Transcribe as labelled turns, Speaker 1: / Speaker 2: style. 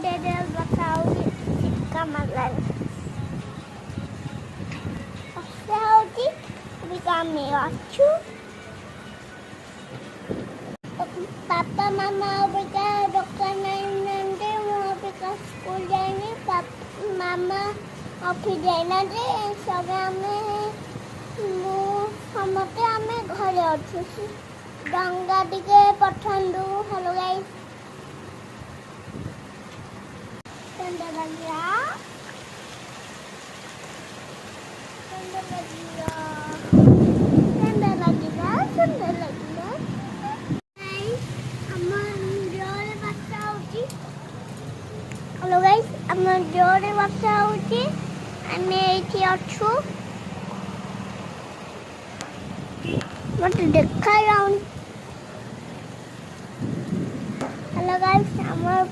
Speaker 1: Dede Batawi Kamalan. Saudi kami waktu Papa Mama pergi dokter nanti mau pergi sekolah ini Mama mau pergi nanti Instagramnya mau sama kami घरे अछु गंगा दिके पठंदू hello guys सुंदर लगिया hello guys हम जोरे वर्षा होची आमे एठी अछु मते देखा जाउन हेलो गाइस हमर